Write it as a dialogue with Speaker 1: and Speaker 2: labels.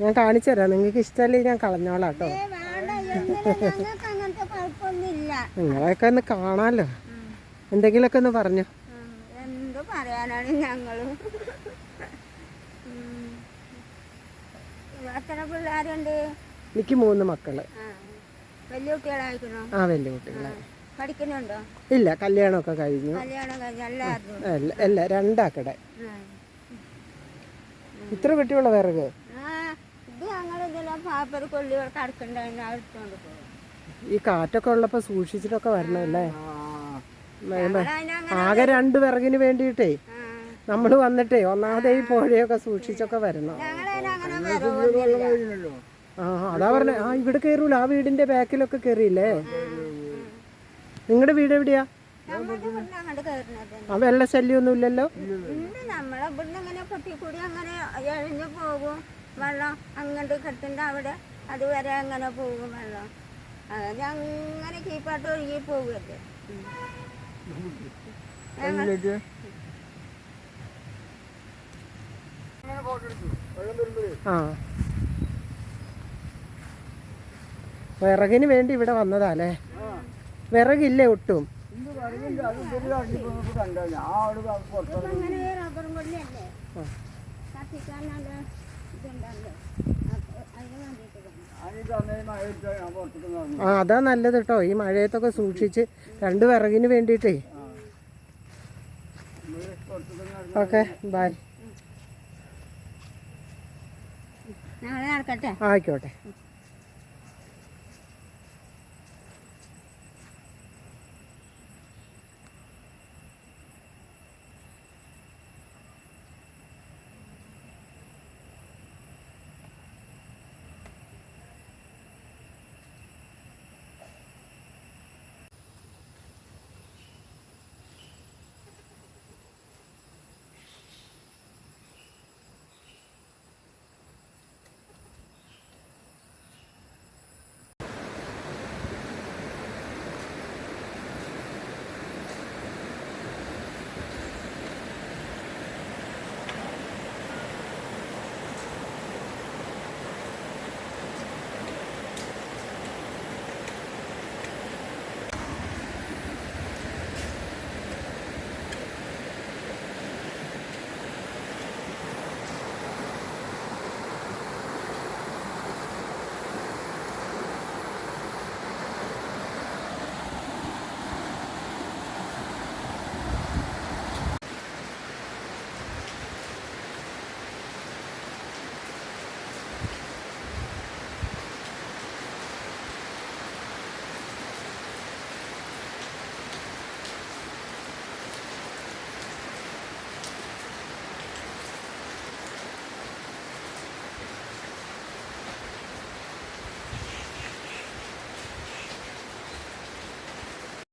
Speaker 1: ഞാൻ കാണിച്ചു തരാം, നിങ്ങൾക്ക് ഇഷ്ടമല്ലേ ഞാൻ കളഞ്ഞോളാം കേട്ടോ. നിങ്ങളെയൊക്കെ ഒന്ന് കാണാമല്ലോ, എന്തെങ്കിലുമൊക്കെ ഒന്ന് പറഞ്ഞു.
Speaker 2: എന്ത് പറയാനാണ് ഞങ്ങള്. എത്ര പിള്ളേരുണ്ട്?
Speaker 1: എനിക്ക് 3 മക്കള്.
Speaker 2: വലിയ കുട്ടികളായിരിക്കണോ?
Speaker 1: ആ, വലിയ കുട്ടികളായി.
Speaker 2: പഠിക്കുന്നുണ്ടോ?
Speaker 1: ഇല്ല, കല്യാണമൊക്കെ കഴിഞ്ഞു.
Speaker 2: കല്യാണം കഴിഞ്ഞ
Speaker 1: അല്ല, 2 ആക്കടെ. ഇത്ര വെട്ടിയുള്ള വിറക്
Speaker 2: ഇത് ഞങ്ങളിതെല്ലാം പാപ്പർ കൊള്ളികൾ കടക്കണ്ടായിരുന്നു, എടുത്തോണ്ട് പോകും.
Speaker 1: ഈ കാറ്റൊക്കെ ഉള്ളപ്പോ സൂക്ഷിച്ചിട്ടൊക്കെ വരണല്ലേ. ആകെ 2 വിറകിന് വേണ്ടിയിട്ടേ നമ്മൾ വന്നിട്ടേ ഒന്നാമതേ ഈ പുഴയൊക്കെ സൂക്ഷിച്ചൊക്കെ വരണം. ആ, അതാ പറഞ്ഞേ. ആ, ഇവിടെ കയറൂല. ആ വീടിന്റെ ബാക്കിലൊക്കെ കയറിയില്ലേ. നിങ്ങളുടെ വീട് എവിടെയാ? ആ, വെള്ള ശല്യമൊന്നും ഇല്ലല്ലോ.
Speaker 2: നമ്മളെ ഇവിടുന്ന് ഇങ്ങനെ പൊട്ടിക്കൂടി അങ്ങനെ എഴിഞ്ഞു പോകും വെള്ളം. അങ്ങോട്ട് കെട്ടിൻ്റെ അവിടെ അതുവരെ അങ്ങനെ പോകും വെള്ളം. അങ്ങനെ അങ്ങനെ കീപ്പാട്ട് ഒഴുകി പോകുമല്ലേ.
Speaker 1: ആ, വിറകിന് വേണ്ടി ഇവിടെ വന്നതാല്ലേ. വിറകില്ലേ ഒട്ടും.
Speaker 2: റബ്ബറും കൊള്ളിയല്ലേ കത്തിക്കാനുള്ള ഇതുണ്ടല്ലോ, അതിന് വേണ്ടിയിട്ട്.
Speaker 1: ആ, അതാ നല്ലത് കേട്ടോ. ഈ മഴയത്തൊക്കെ സൂക്ഷിച്ച് 2 വിറകിന് വേണ്ടിയിട്ടേ. Okay, by.
Speaker 2: ഞങ്ങൾ നടക്കട്ടെ.
Speaker 1: ആയിക്കോട്ടെ.